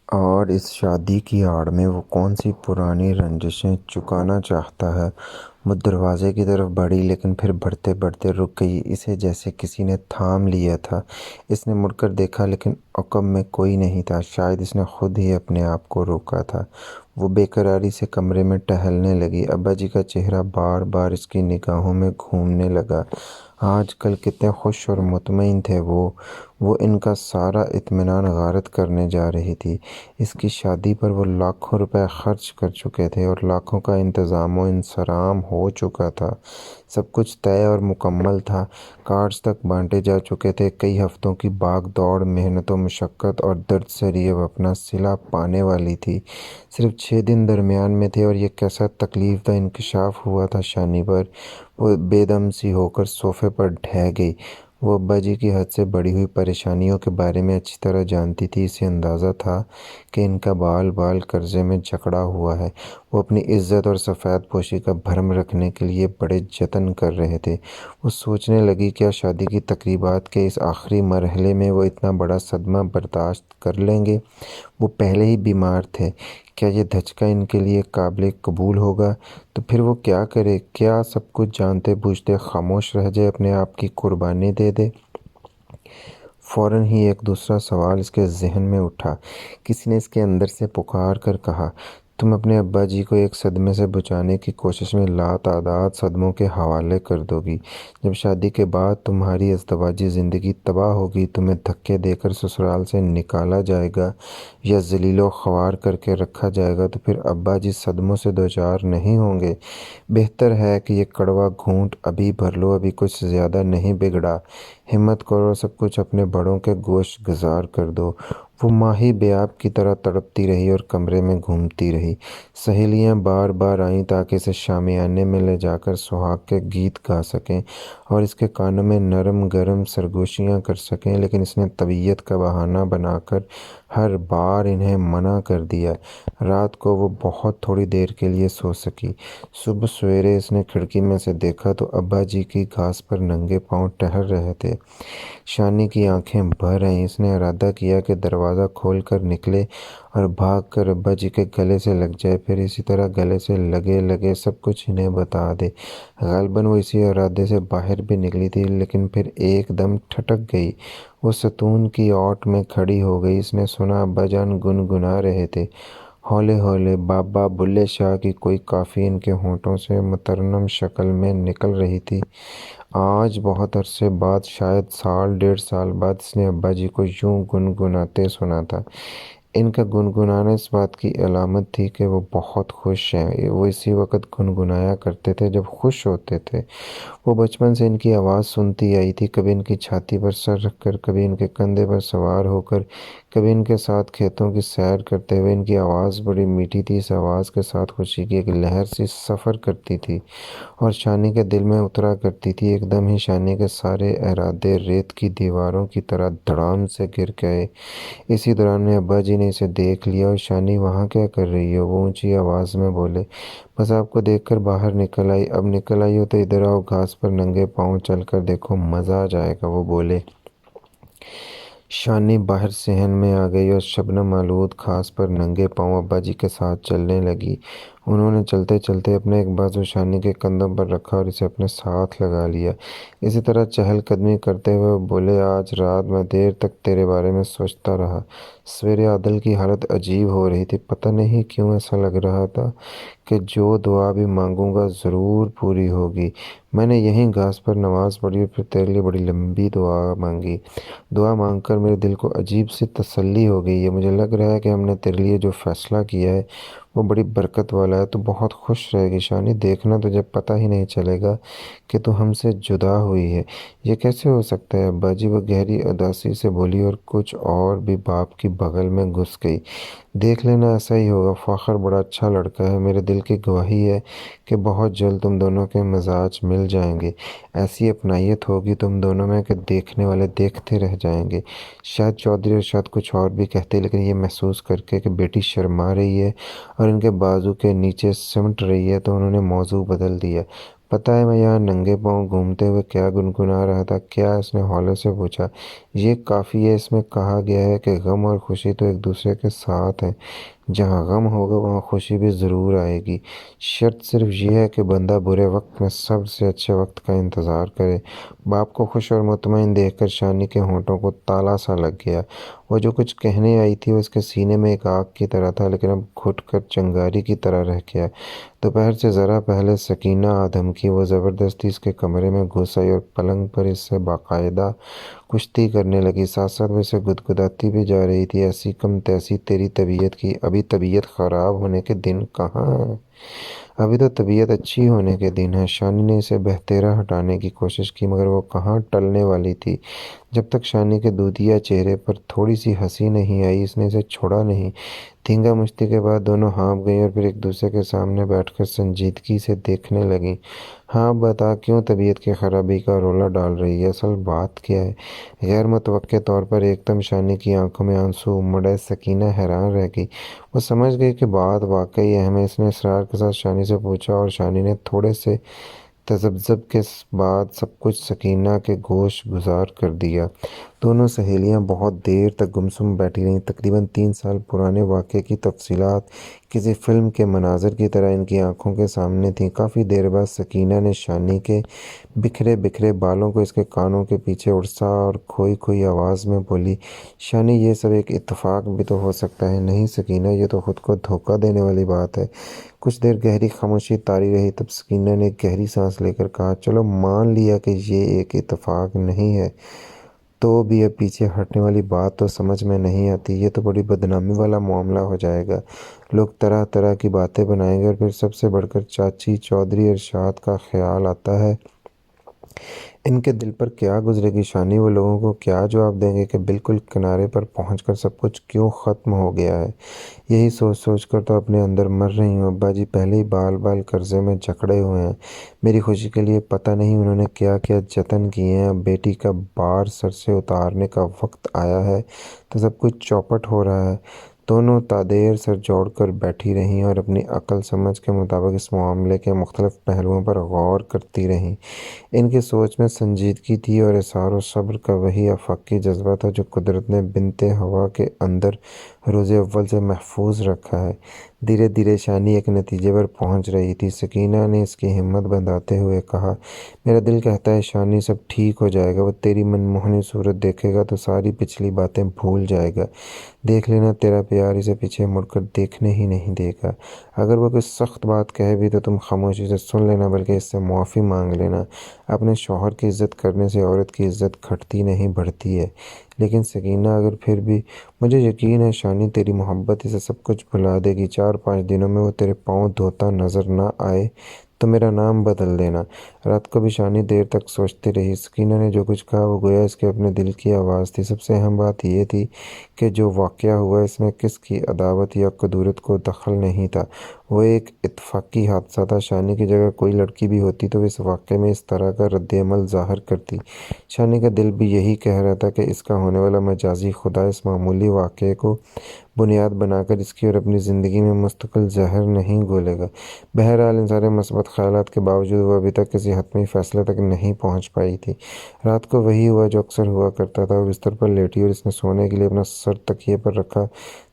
اور اس شادی کی آڑ میں وہ کون سی پرانی رنجشیں چکانا چاہتا ہے۔ وہ دروازے کی طرف بڑھی لیکن پھر بڑھتے بڑھتے رک گئی، اسے جیسے کسی نے تھام لیا تھا۔ اس نے مڑ کر دیکھا لیکن عقب میں کوئی نہیں تھا، شاید اس نے خود ہی اپنے آپ کو روکا تھا۔ وہ بے قراری سے کمرے میں ٹہلنے لگی۔ ابا جی کا چہرہ بار بار اس کی نگاہوں میں گھومنے لگا۔ آج کل کتنے خوش اور مطمئن تھے وہ ان کا سارا اطمینان غارت کرنے جا رہی تھی۔ اس کی شادی پر وہ لاکھوں روپے خرچ کر چکے تھے اور لاکھوں کا انتظام و انصرام ہو چکا تھا۔ سب کچھ طے اور مکمل تھا، کارڈز تک بانٹے جا چکے تھے۔ کئی ہفتوں کی بھاگ دوڑ، محنت و مشقت اور درد سری اب اپنا صلہ پانے والی تھی۔ صرف 6 دن درمیان میں تھے اور یہ کیسا تکلیف دہ انکشاف ہوا تھا شانی پر۔ وہ بے دم سی ہو کر صوفے پر ڈھہ گئی۔ وہ ابا جی کی حد سے بڑھی ہوئی پریشانیوں کے بارے میں اچھی طرح جانتی تھی۔ اسے اندازہ تھا کہ ان کا بال بال قرضے میں جکڑا ہوا ہے۔ وہ اپنی عزت اور سفید پوشی کا بھرم رکھنے کے لیے بڑے جتن کر رہے تھے۔ وہ سوچنے لگی، کیا شادی کی تقریبات کے اس آخری مرحلے میں وہ اتنا بڑا صدمہ برداشت کر لیں گے؟ وہ پہلے ہی بیمار تھے، کیا یہ دھچکا ان کے لیے قابل قبول ہوگا؟ تو پھر وہ کیا کرے؟ کیا سب کچھ جانتے بوجھتے خاموش رہ جائے، اپنے آپ کی قربانی دے دے؟ فوراً ہی ایک دوسرا سوال اس کے ذہن میں اٹھا۔ کسی نے اس کے اندر سے پکار کر کہا، تم اپنے ابا جی کو ایک صدمے سے بچانے کی کوشش میں لاتعداد صدموں کے حوالے کر دو گی۔ جب شادی کے بعد تمہاری ازدواجی زندگی تباہ ہوگی، تمہیں دھکے دے کر سسرال سے نکالا جائے گا یا ذلیل و خوار کر کے رکھا جائے گا، تو پھر ابا جی صدموں سے دوچار نہیں ہوں گے؟ بہتر ہے کہ یہ کڑوا گھونٹ ابھی بھر لو، ابھی کچھ زیادہ نہیں بگڑا۔ ہمت کرو، سب کچھ اپنے بڑوں کے گوش گزار کر دو۔ وہ ماہی بیاب کی طرح تڑپتی رہی اور کمرے میں گھومتی رہی۔ سہیلیاں بار بار آئیں تاکہ اسے شامیانے میں لے جا کر سہاگ کے گیت گا سکیں اور اس کے کانوں میں نرم گرم سرگوشیاں کر سکیں، لیکن اس نے طبیعت کا بہانہ بنا کر ہر بار انہیں منع کر دیا۔ رات کو وہ بہت تھوڑی دیر کے لیے سو سکی۔ صبح سویرے اس نے کھڑکی میں سے دیکھا تو ابا جی کی گھاس پر ننگے پاؤں ٹہل رہے تھے۔ شانی کی آنکھیں بھر آئیں۔ اس نے ارادہ کیا کہ دروازہ کھول کر نکلے اور بھاگ کر ابا جی کے گلے سے لگ جائے، پھر اسی طرح گلے سے لگے لگے سب کچھ انہیں بتا دے۔ غالباً وہ اسی ارادے سے باہر بھی نکلی تھی، لیکن پھر ایک دم ٹھٹک گئی۔ وہ ستون کی اوٹ میں کھڑی ہو گئی۔ اس نے سنا ابا جان گنگنا رہے تھے، ہولے ہولے بابا بلے شاہ کی کوئی کافی ان کے ہونٹوں سے مترنم شکل میں نکل رہی تھی۔ آج بہت عرصے بعد، شاید سال ڈیڑھ سال بعد، اس نے ابا جی کو یوں گنگناتے سنا تھا۔ ان کا گنگنانا اس بات کی علامت تھی کہ وہ بہت خوش ہیں۔ وہ اسی وقت گنگنایا کرتے تھے جب خوش ہوتے تھے۔ وہ بچپن سے ان کی آواز سنتی آئی تھی، کبھی ان کی چھاتی پر سر رکھ کر، کبھی ان کے کندھے پر سوار ہو کر، کبھی ان کے ساتھ کھیتوں کی سیر کرتے ہوئے۔ ان کی آواز بڑی میٹھی تھی، اس آواز کے ساتھ خوشی کی ایک لہر سی سفر کرتی تھی اور شانی کے دل میں اترا کرتی تھی۔ ایک دم ہی شانی کے سارے ارادے ریت کی دیواروں کی طرح دھڑام سے گر گئے۔ اسی دوران میں ابا جی نے اسے دیکھ لیا۔ اور شانی وہاں کیا کر رہی ہو؟ وہ اونچی آواز میں بولے۔ بس آپ کو دیکھ کر باہر نکل آئی۔ اب نکل آئی ہو تو ادھر آؤ، گھاس پر ننگے پاؤں چل کر دیکھو، مزہ آ جائے گا، وہ بولے۔ شانی باہر صحن میں آ گئی اور شبنم آلود گھاس پر ننگے پاؤں ابا جی کے ساتھ چلنے لگی۔ انہوں نے چلتے چلتے اپنا ایک بازو شانی کے کندھوں پر رکھا اور اسے اپنے ساتھ لگا لیا۔ اسی طرح چہل قدمی کرتے ہوئے وہ بولے، آج رات میں دیر تک تیرے بارے میں سوچتا رہا۔ سویرے عادل کی حالت عجیب ہو رہی تھی، پتہ نہیں کیوں ایسا لگ رہا تھا کہ جو دعا بھی مانگوں گا ضرور پوری ہوگی۔ میں نے یہیں گھاس پر نماز پڑھی اور پھر تیرے لیے بڑی لمبی دعا مانگی۔ دعا مانگ کر میرے دل کو عجیب سی تسلی ہو گئی ہے۔ مجھے لگ رہا ہے کہ ہم نے تیرے لیے جو فیصلہ کیا ہے وہ بڑی برکت والا ہے۔ تو بہت خوش رہے گی شانی، دیکھنا تجھے پتہ ہی نہیں چلے گا کہ تو ہم سے جدا ہوئی ہے۔ یہ کیسے ہو سکتا ہے ابا جی؟ وہ گہری اداسی سے بولی اور کچھ اور بھی باپ کی بغل میں گھس گئی۔ دیکھ لینا، ایسا ہی ہوگا۔ فاخر بڑا اچھا لڑکا ہے، میرے دل کی گواہی ہے کہ بہت جلد تم دونوں کے مزاج مل جائیں گے۔ ایسی اپنائیت ہوگی تم دونوں میں کہ دیکھنے والے دیکھتے رہ جائیں گے۔ شاید چودھری اور شاید کچھ اور بھی کہتے، لیکن یہ محسوس کر کے کہ بیٹی شرما رہی ہے اور ان کے بازو کے نیچے سمٹ رہی ہے تو انہوں نے موضوع بدل دیا۔ پتہ ہے میں یہاں ننگے پاؤں گھومتے ہوئے کیا گنگنا رہا تھا؟ کیا؟ اس نے ہولے سے پوچھا۔ یہ کافی ہے، اس میں کہا گیا ہے کہ غم اور خوشی تو ایک دوسرے کے ساتھ ہیں۔ جہاں غم ہوگا وہاں خوشی بھی ضرور آئے گی۔ شرط صرف یہ ہے کہ بندہ برے وقت میں صبر سے اچھے وقت کا انتظار کرے۔ باپ کو خوش اور مطمئن دیکھ کر شانی کے ہونٹوں کو تالا سا لگ گیا۔ وہ جو کچھ کہنے آئی تھی وہ اس کے سینے میں ایک آگ کی طرح تھا، لیکن اب گھٹ کر چنگاری کی طرح رہ گیا۔ دوپہر سے ذرا پہلے سکینہ آدھمکی وہ زبردستی اس کے کمرے میں گھس آئی اور پلنگ پر اس سے باقاعدہ کشتی کرنے لگی، ساتھ ساتھ وہ اسے گدگداتی بھی جا رہی تھی۔ ایسی کم تیسی تیری طبیعت کی، ابھی طبیعت خراب ہونے کے دن کہاں ہیں؟ ابھی تو طبیعت اچھی ہونے کے دن ہے۔ شانی نے اسے بہتیرا ہٹانے کی کوشش کی، مگر وہ کہاں ٹلنے والی تھی۔ جب تک شانی کے دودھیا چہرے پر تھوڑی سی ہنسی نہیں آئی اس نے اسے چھوڑا نہیں۔ دھینگا مشتی کے بعد دونوں ہانپ گئیں اور پھر ایک دوسرے کے سامنے بیٹھ کر سنجیدگی سے دیکھنے لگیں۔ ہاں بتا، کیوں طبیعت کی خرابی کا رولا ڈال رہی ہے؟ اصل بات کیا ہے؟ غیر متوقع طور پر ایک دم شانی کی آنکھوں میں آنسو امڑے۔ سکینہ حیران رہ گئی، وہ سمجھ گئی کہ بات واقعی اہم ہے۔ اس نے اصرار کے ساتھ شانی سے پوچھا اور شانی نے تھوڑے سے تذبذب کے بعد سب کچھ سکینہ کے گوش گزار کر دیا۔ دونوں سہیلیاں بہت دیر تک گمسم بیٹھی رہیں۔ تقریباً 3 سال پرانے واقعے کی تفصیلات کسی فلم کے مناظر کی طرح ان کی آنکھوں کے سامنے تھیں۔ کافی دیر بعد سکینہ نے شانی کے بکھرے بکھرے بالوں کو اس کے کانوں کے پیچھے اڑسا اور کھوئی کھوئی آواز میں بولی، شانی یہ سب ایک اتفاق بھی تو ہو سکتا ہے۔ نہیں سکینہ، یہ تو خود کو دھوکہ دینے والی بات ہے۔ کچھ دیر گہری خاموشی طاری رہی، تب سکینہ نے گہری سانس لے کر کہا، چلو مان لیا کہ یہ ایک اتفاق نہیں ہے، تو بھی اب پیچھے ہٹنے والی بات تو سمجھ میں نہیں آتی۔ یہ تو بڑی بدنامی والا معاملہ ہو جائے گا، لوگ طرح طرح کی باتیں بنائیں گے، اور پھر سب سے بڑھ کر چاچی چودھری ارشاد کا خیال آتا ہے۔ ان کے دل پر کیا گزرے گی شانی؟ وہ لوگوں کو کیا جواب دیں گے کہ بالکل کنارے پر پہنچ کر سب کچھ کیوں ختم ہو گیا ہے؟ یہی سوچ سوچ کر تو اپنے اندر مر رہی ہوں۔ ابا جی پہلے ہی بال بال قرضے میں جکڑے ہوئے ہیں، میری خوشی کے لیے پتہ نہیں انہوں نے کیا کیا جتن کیے ہیں۔ اب بیٹی کا بار سر سے اتارنے کا وقت آیا ہے تو سب کچھ چوپٹ ہو رہا ہے۔ دونوں تادیر سر جوڑ کر بیٹھی رہیں اور اپنی عقل سمجھ کے مطابق اس معاملے کے مختلف پہلوؤں پر غور کرتی رہیں۔ ان کی سوچ میں سنجیدگی تھی اور اصرار و صبر کا وہی آفاقی جذبہ تھا جو قدرت نے بنت ہوا کے اندر روز اول سے محفوظ رکھا ہے۔ دھیرے دھیرے شانی ایک نتیجے پر پہنچ رہی تھی۔ سکینہ نے اس کی ہمت بندھاتے ہوئے کہا، میرا دل کہتا ہے شانی سب ٹھیک ہو جائے گا، وہ تیری منموہنی صورت دیکھے گا تو ساری پچھلی باتیں بھول جائے گا۔ دیکھ لینا، تیرا پیار اسے پیچھے مڑ کر دیکھنے ہی نہیں دے گا۔ اگر وہ کوئی سخت بات کہے بھی تو تم خاموشی سے سن لینا، بلکہ اس سے معافی مانگ لینا۔ اپنے شوہر کی عزت کرنے سے عورت کی عزت گھٹتی نہیں بڑھتی ہے۔ لیکن سکینہ، اگر پھر بھی مجھے یقین ہے شانی تیری محبت اسے سب کچھ بھلا دے گی۔ 4-5 دنوں میں وہ تیرے پاؤں دھوتا نظر نہ آئے تو میرا نام بدل دینا۔ رات کو بھی شانی دیر تک سوچتی رہی۔ سکینہ نے جو کچھ کہا وہ گویا اس کے اپنے دل کی آواز تھی۔ سب سے اہم بات یہ تھی کہ جو واقعہ ہوا اس میں کس کی عداوت یا کدورت کو دخل نہیں تھا، وہ ایک اتفاقی حادثہ تھا۔ شانی کی جگہ کوئی لڑکی بھی ہوتی تو وہ اس واقعے میں اس طرح کا رد عمل ظاہر کرتی۔ شانی کا دل بھی یہی کہہ رہا تھا کہ اس کا ہونے والا مجازی خدا اس معمولی واقعے کو بنیاد بنا کر اس کی اور اپنی زندگی میں مستقل زہر نہیں گھولے گا۔ بہرحال ان سارے مثبت خیالات کے باوجود وہ ابھی تک کسی حتمی فیصلے تک نہیں پہنچ پائی تھی۔ رات کو وہی ہوا جو اکثر ہوا کرتا تھا۔ وہ بستر پر لیٹی اور اس نے سونے کے لیے اپنا سر تکیے پر رکھا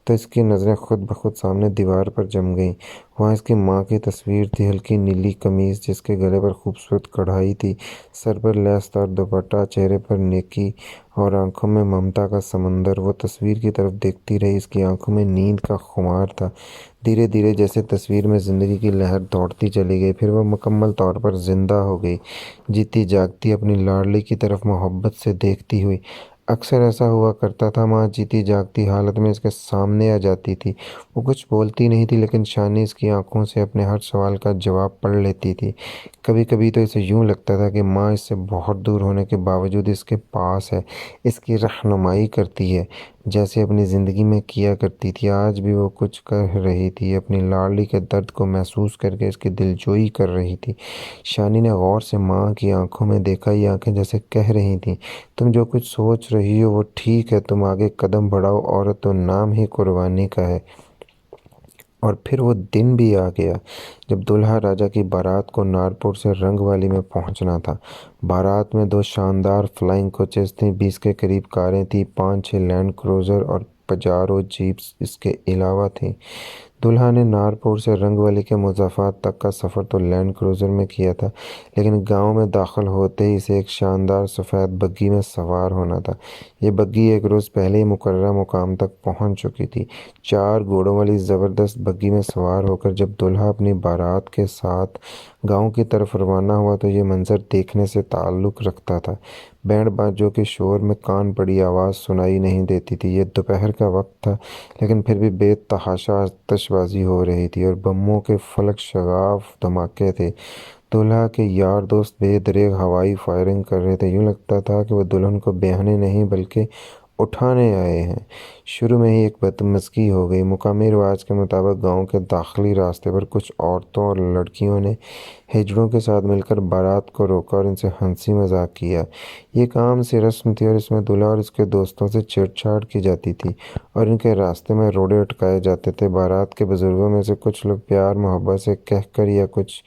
تو اس کی نظریں خود بخود سامنے دیوار پر جم گئیں۔ وہاں اس کی ماں کی تصویر تھی، ہلکی نیلی قمیض جس کے گلے پر خوبصورت کڑھائی تھی، سر پر لیس دار دوپٹہ، چہرے پر نیکی اور آنکھوں میں ممتا کا سمندر۔ وہ تصویر کی طرف دیکھتی رہی، اس کی آنکھوں میں نیند کا خمار تھا۔ دھیرے دھیرے جیسے تصویر میں زندگی کی لہر دوڑتی چلی گئی، پھر وہ مکمل طور پر زندہ ہو گئی، جیتی جاگتی اپنی لاڈلی کی طرف محبت سے دیکھتی ہوئی۔ اکثر ایسا ہوا کرتا تھا، ماں جیتی جاگتی حالت میں اس کے سامنے آ جاتی تھی۔ وہ کچھ بولتی نہیں تھی، لیکن شانی اس کی آنکھوں سے اپنے ہر سوال کا جواب پڑھ لیتی تھی۔ کبھی کبھی تو اسے یوں لگتا تھا کہ ماں اس سے بہت دور ہونے کے باوجود اس کے پاس ہے، اس کی رہنمائی کرتی ہے، جیسے اپنی زندگی میں کیا کرتی تھی۔ آج بھی وہ کچھ کہہ رہی تھی، اپنی لاڈلی کے درد کو محسوس کر کے اس کی دلجوئی کر رہی تھی۔ شانی نے غور سے ماں کی آنکھوں میں دیکھا، یہ آنکھیں جیسے کہہ رہی تھیں، تم جو کچھ سوچ رہی ہو وہ ٹھیک ہے، تم آگے قدم بڑھاؤ، عورت تو نام ہی قربانی کا ہے۔ اور پھر وہ دن بھی آ گیا جب دولہا راجا کی بارات کو نارپور سے رنگ والی میں پہنچنا تھا۔ بارات میں 2 شاندار فلائنگ کوچز تھیں، 20 کے قریب کاریں تھیں، 5-6 لینڈ کروزر اور پجارو جیپس اس کے علاوہ تھیں۔ دولہا نے نارپور سے رنگ والی کے مضافات تک کا سفر تو لینڈ کروزر میں کیا تھا، لیکن گاؤں میں داخل ہوتے ہی اسے ایک شاندار سفید بگی میں سوار ہونا تھا۔ یہ بگی ایک روز پہلے ہی مقررہ مقام تک پہنچ چکی تھی۔ 4 گھوڑوں والی زبردست بگی میں سوار ہو کر جب دولہا اپنی بارات کے ساتھ گاؤں کی طرف روانہ ہوا تو یہ منظر دیکھنے سے تعلق رکھتا تھا۔ بینڈ باجوں کے شور میں کان پڑی آواز سنائی نہیں دیتی تھی۔ یہ دوپہر کا وقت تھا، لیکن پھر بھی بے تحاشا آتش بازی ہو رہی تھی اور بموں کے فلک شگاف دھماکے تھے۔ دولہا کے یار دوست بے دریغ ہوائی فائرنگ کر رہے تھے۔ یوں لگتا تھا کہ وہ دلہن کو بیاہنے نہیں بلکہ اٹھانے آئے ہیں۔ شروع میں ہی ایک بدمزگی ہو گئی۔ مقامی رواج کے مطابق گاؤں کے داخلی راستے پر کچھ عورتوں اور لڑکیوں نے ہجڑوں کے ساتھ مل کر بارات کو روکا اور ان سے ہنسی مذاق کیا۔ یہ ایک عام سی رسم تھی اور اس میں دولہا اور اس کے دوستوں سے چھیڑ چھاڑ کی جاتی تھی اور ان کے راستے میں روڑے اٹکائے جاتے تھے۔ بارات کے بزرگوں میں سے کچھ لوگ پیار محبت سے کہہ کر یا کچھ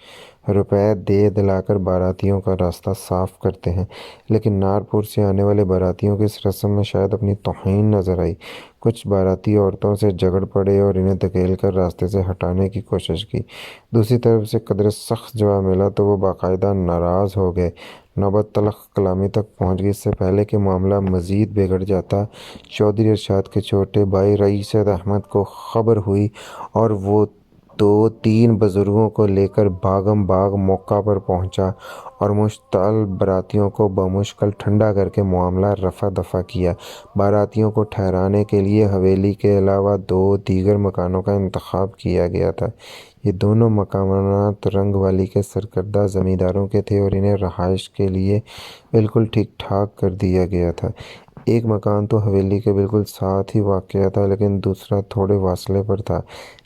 روپے دے دلا کر باراتیوں کا راستہ صاف کرتے ہیں، لیکن نارپور سے آنے والے باراتیوں کی اس رسم میں شاید اپنی توہین نظر آئی۔ کچھ باراتی عورتوں سے جھگڑ پڑے اور انہیں دھکیل کر راستے سے ہٹانے کی کوشش کی۔ دوسری طرف سے قدرے سخت جواب ملا تو وہ باقاعدہ ناراض ہو گئے۔ نوبت تلخ کلامی تک پہنچ گئی۔ اس سے پہلے کہ معاملہ مزید بگڑ جاتا، چودھری ارشاد کے چھوٹے بھائی رئیس احمد کو خبر ہوئی اور وہ 2-3 بزرگوں کو لے کر بھاگم بھاگ موقع پر پہنچا اور مشتعل باراتیوں کو بمشکل ٹھنڈا کر کے معاملہ رفع دفع کیا۔ باراتیوں کو ٹھہرانے کے لیے حویلی کے علاوہ 2 دیگر مکانوں کا انتخاب کیا گیا تھا۔ یہ دونوں مکانات رنگ والی کے سرکردہ زمینداروں کے تھے اور انہیں رہائش کے لیے بالکل ٹھیک ٹھاک کر دیا گیا تھا۔ ایک مکان تو حویلی کے بالکل ساتھ ہی واقع تھا، لیکن دوسرا تھوڑے فاصلے پر تھا۔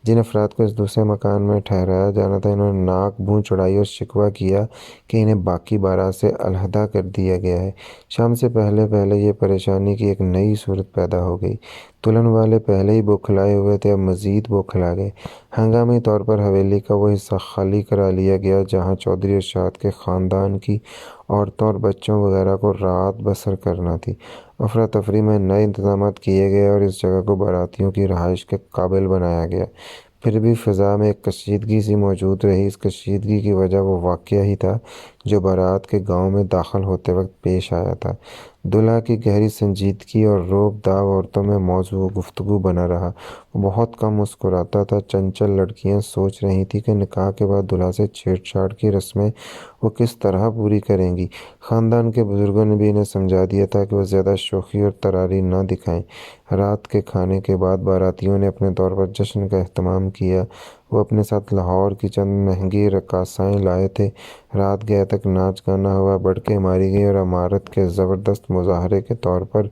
جن افراد کو اس دوسرے مکان میں ٹھہرایا جانا تھا انہوں نے ناک بھوں چڑھائی اور شکوہ کیا کہ انہیں باقی بارات سے علیحدہ کر دیا گیا ہے۔ شام سے پہلے پہلے یہ پریشانی کی ایک نئی صورت پیدا ہو گئی۔ دلہن والے پہلے ہی بوکھلائے ہوئے تھے، اب مزید بوکھلا گئے۔ ہنگامی طور پر حویلی کا وہ حصہ خالی کرا لیا گیا جہاں چودھری ارشاد کے خاندان کی عورتوں اور بچوں وغیرہ کو رات بسر کرنا تھی۔ افراتفری میں نئے انتظامات کیے گئے اور اس جگہ کو باراتیوں کی رہائش کے قابل بنایا گیا۔ پھر بھی فضا میں ایک کشیدگی سی موجود رہی۔ اس کشیدگی کی وجہ وہ واقعہ ہی تھا جو بارات کے گاؤں میں داخل ہوتے وقت پیش آیا تھا۔ دولہا کی گہری سنجیدگی اور روب داب عورتوں میں موضوع گفتگو بنا رہا۔ وہ بہت کم مسکراتا تھا۔ چنچل لڑکیاں سوچ رہی تھیں کہ نکاح کے بعد دولہا سے چھیڑ چھاڑ کی رسمیں وہ کس طرح پوری کریں گی۔ خاندان کے بزرگوں نے بھی انہیں سمجھا دیا تھا کہ وہ زیادہ شوخی اور تراری نہ دکھائیں۔ رات کے کھانے کے بعد باراتیوں نے اپنے طور پر جشن کا اہتمام کیا۔ وہ اپنے ساتھ لاہور کی چند مہنگی رقاصائیں لائے تھے۔ رات گئے تک ناچ گانا ہوا، بڑھکیں ماری گئیں اور عمارت کے زبردست مظاہرے کے طور پر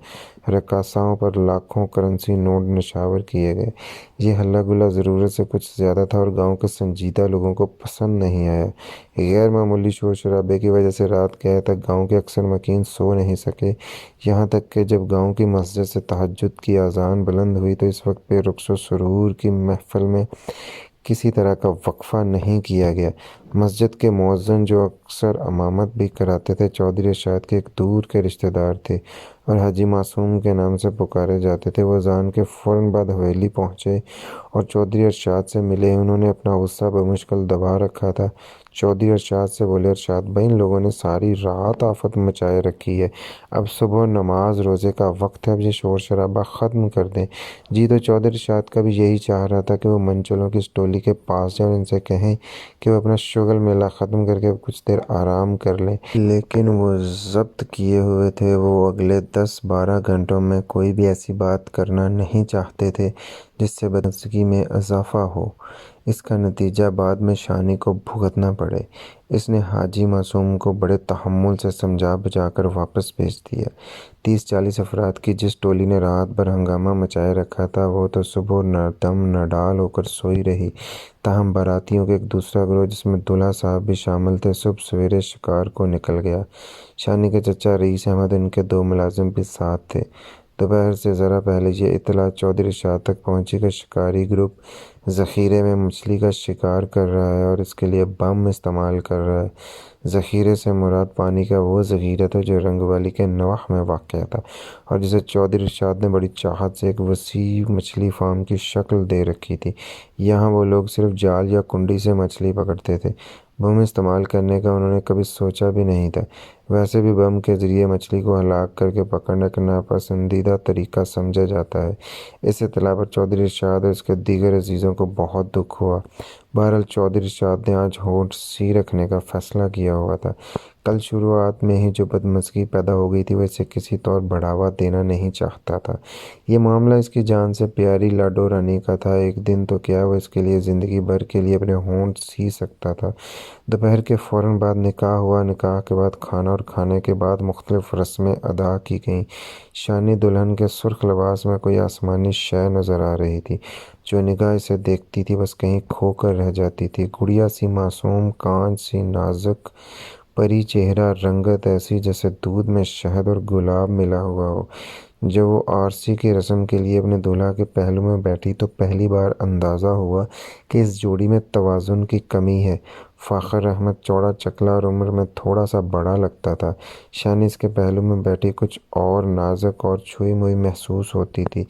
رقاصاؤں پر لاکھوں کرنسی نوٹ نچھاور کیے گئے۔ یہ ہلا گلا ضرورت سے کچھ زیادہ تھا اور گاؤں کے سنجیدہ لوگوں کو پسند نہیں آیا۔ غیر معمولی شور شرابے کی وجہ سے رات گئے تک گاؤں کے اکثر مکین سو نہیں سکے، یہاں تک کہ جب گاؤں کی مسجد سے تہجد کی اذان بلند ہوئی تو اس وقت پہ رقص و سرور کی محفل میں کسی طرح کا وقفہ نہیں کیا گیا۔ مسجد کے مؤذن، جو اکثر امامت بھی کراتے تھے، چودھری ارشاد کے ایک دور کے رشتہ دار تھے اور حاجی معصوم کے نام سے پکارے جاتے تھے۔ وہ اذان کے فوراً بعد حویلی پہنچے اور چودھری ارشاد سے ملے۔ انہوں نے اپنا غصہ بمشکل دبا رکھا تھا۔ چودھری ارشاد سے بولے، ارشاد بھائی، ان لوگوں نے ساری رات آفت مچائے رکھی ہے۔ اب صبح نماز روزے کا وقت ہے، اب یہ شور شرابہ ختم کر دیں۔ جی تو چودھری ارشاد کا بھی یہی چاہ رہا تھا کہ وہ منچلوں کی اس ٹولی کے پاس جائیں اور ان سے کہیں کہ وہ اپنا شغل میلہ ختم کر کے کچھ دیر آرام کر لیں، لیکن وہ ضبط کیے ہوئے تھے۔ وہ اگلے 10-12 گھنٹوں میں کوئی بھی ایسی بات کرنا نہیں چاہتے تھے جس سے بدمزگی میں اضافہ ہو۔ اس کا نتیجہ بعد میں شانی کو بھگتنا پڑے۔ اس نے حاجی معصوم کو بڑے تحمل سے سمجھا بجھا کر واپس بھیج دیا۔ 30-40 افراد کی جس ٹولی نے رات بھر ہنگامہ مچائے رکھا تھا وہ تو صبح نہ دم نہ ڈال ہو کر سوئی رہی۔ تاہم باراتیوں کا ایک دوسرا گروہ جس میں دولہا صاحب بھی شامل تھے صبح سویرے شکار کو نکل گیا۔ شانی کے چچا رئیس احمد، ان کے 2 ملازم بھی ساتھ تھے۔ دوپہر سے ذرا پہلے یہ اطلاع چودھری ارشاد تک پہنچی کہ شکاری گروپ ذخیرے میں مچھلی کا شکار کر رہا ہے اور اس کے لیے بم استعمال کر رہا ہے۔ ذخیرے سے مراد پانی کا وہ ذخیرہ تھا جو رنگ والی کے نوح میں واقع تھا اور جسے چودھری ارشاد نے بڑی چاہت سے ایک وسیع مچھلی فارم کی شکل دے رکھی تھی۔ یہاں وہ لوگ صرف جال یا کنڈی سے مچھلی پکڑتے تھے، بم استعمال کرنے کا انہوں نے کبھی سوچا بھی نہیں تھا۔ ویسے بھی بم کے ذریعے مچھلی کو ہلاک کر کے پکڑنا ایک ناپسندیدہ طریقہ سمجھا جاتا ہے۔ اس اطلاع پر چودھری ارشاد اور اس کے دیگر عزیزوں کو بہت دکھ ہوا۔ بہرحال چودھری ارشاد نے آج ہونٹ سی رکھنے کا فیصلہ کیا ہوا تھا۔ کل شروعات میں ہی جو بدمزگی پیدا ہو گئی تھی وہ اسے کسی طور بڑھاوا دینا نہیں چاہتا تھا۔ یہ معاملہ اس کی جان سے پیاری لاڈو رانی کا تھا۔ ایک دن تو کیا وہ اس کے لیے زندگی بھر کے لیے اپنے ہونٹ سی سکتا تھا۔ دوپہر کے فوراً بعد نکاح ہوا۔ نکاح کے بعد کھانا اور کھانے کے بعد مختلف رسمیں ادا کی گئیں۔ شانی دلہن کے سرخ لباس میں کوئی آسمانی شے نظر آ رہی تھی۔ جو نگاہ اسے دیکھتی تھی بس کہیں کھو کر رہ جاتی تھی۔ گڑیا سی معصوم، کانچ سی نازک، پری چہرہ، رنگت ایسی جیسے دودھ میں شہد اور گلاب ملا ہوا ہو۔ جب وہ عرسی کی رسم کے لیے اپنے دولہا کے پہلو میں بیٹھی تو پہلی بار اندازہ ہوا کہ اس جوڑی میں توازن کی کمی ہے۔ فاخر احمد چوڑا چکلا اور عمر میں تھوڑا سا بڑا لگتا تھا۔ شانی اس کے پہلو میں بیٹھی کچھ اور نازک اور چھوئی موئی محسوس ہوتی تھی۔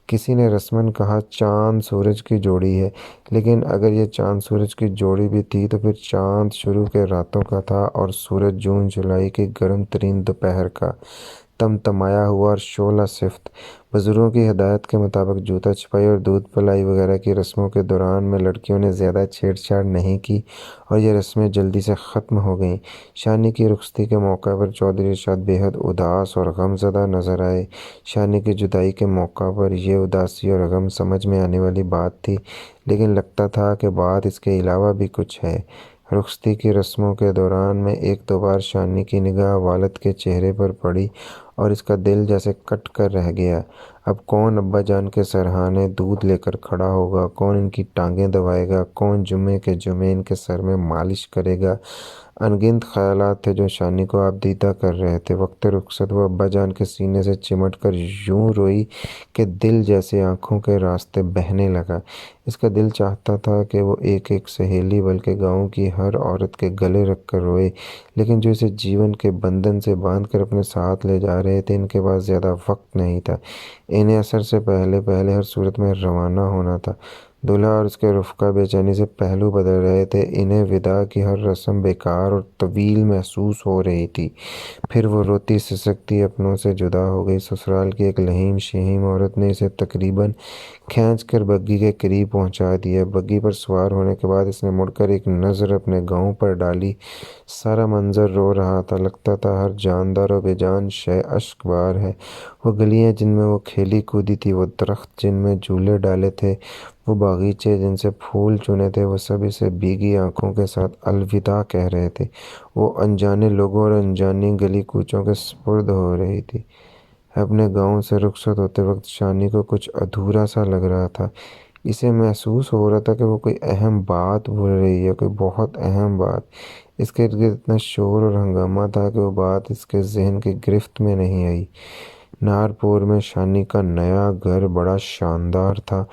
کسی نے رسماً کہا چاند سورج کی جوڑی ہے، لیکن اگر یہ چاند سورج کی جوڑی بھی تھی تو پھر چاند شروع کے راتوں کا تھا اور سورج جون جولائی کی گرم ترین دوپہر کا، تمتمایا ہوا اور شعلہ صفت۔ بزرگوں کی ہدایت کے مطابق جوتا چھپائی اور دودھ پلائی وغیرہ کی رسموں کے دوران میں لڑکیوں نے زیادہ چھیڑ چھاڑ نہیں کی اور یہ رسمیں جلدی سے ختم ہو گئیں۔ شانی کی رخصتی کے موقع پر چودھری ارشاد بے حد اداس اور غم زدہ نظر آئے۔ شانی کی جدائی کے موقع پر یہ اداسی اور غم سمجھ میں آنے والی بات تھی، لیکن لگتا تھا کہ بات اس کے علاوہ بھی کچھ ہے۔ رخصتی کی رسموں کے دوران میں ایک دو بار شانی کی نگاہ والد کے چہرے پر پڑی اور اس کا دل جیسے کٹ کر رہ گیا۔ اب کون ابا جان کے سرہانے دودھ لے کر کھڑا ہوگا، کون ان کی ٹانگیں دبائے گا، کون جمعے کے جمعے ان کے سر میں مالش کرے گا۔ ان گنت خیالات تھے جو شانی کو آپ دیدہ کر رہے تھے۔ وقت رخصت وہ ابا جان کے سینے سے چمٹ کر یوں روئی کہ دل جیسے آنکھوں کے راستے بہنے لگا۔ اس کا دل چاہتا تھا کہ وہ ایک ایک سہیلی بلکہ گاؤں کی ہر عورت کے گلے رکھ کر روئے، لیکن جو اسے جیون کے بندھن سے باندھ کر اپنے ساتھ لے جا رہے تھے ان کے پاس زیادہ وقت نہیں تھا۔ انہیں عصر سے پہلے ہر صورت میں روانہ ہونا تھا۔ دولہا اور اس کے رفقا بے چینی سے پہلو بدل رہے تھے۔ انہیں وداع کی ہر رسم بیکار اور طویل محسوس ہو رہی تھی۔ پھر وہ روتی سسکتی اپنوں سے جدا ہو گئی۔ سسرال کی ایک لہیم شہیم عورت نے اسے تقریباً کھینچ کر بگی کے قریب پہنچا دیا۔ بگی پر سوار ہونے کے بعد اس نے مڑ کر ایک نظر اپنے گاؤں پر ڈالی۔ سارا منظر رو رہا تھا۔ لگتا تھا ہر جاندار و بے جان شے اشک بار ہے۔ وہ گلیاں جن میں وہ کھیلی کودی تھی، وہ درخت جن میں جھولے ڈالے تھے، وہ باغیچے جن سے پھول چنے تھے، وہ سب اسے بھیگی آنکھوں کے ساتھ الوداع کہہ رہے تھے۔ وہ انجانے لوگوں اور انجانی گلی کوچوں کے سپرد ہو رہی تھی۔ اپنے گاؤں سے رخصت ہوتے وقت شانی کو کچھ ادھورا سا لگ رہا تھا۔ اسے محسوس ہو رہا تھا کہ وہ کوئی اہم بات بھول رہی ہے، کوئی بہت اہم بات۔ اس کے ارد گرد اتنا شور اور ہنگامہ تھا کہ وہ بات اس کے ذہن کی گرفت میں نہیں آئی۔ نارپور میں شانی کا نیا گھر بڑا شاندار تھا۔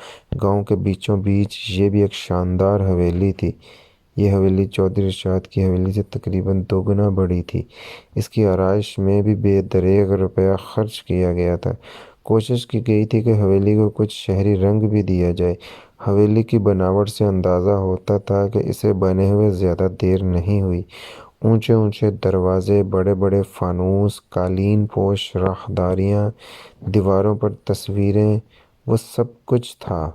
گاؤں کے بیچوں بیچ یہ بھی ایک شاندار حویلی تھی۔ یہ حویلی چودھری ارشاد کی حویلی سے تقریباً دوگنا بڑی تھی۔ اس کی آرائش میں بھی بے دریغ روپیہ خرچ کیا گیا تھا۔ کوشش کی گئی تھی کہ حویلی کو کچھ شہری رنگ بھی دیا جائے۔ حویلی کی بناوٹ سے اندازہ ہوتا تھا کہ اسے بنے ہوئے زیادہ دیر نہیں ہوئی۔ اونچے اونچے دروازے، بڑے بڑے فانوس، قالین پوش راہداریاں، دیواروں پر تصویریں، وہ سب کچھ تھا۔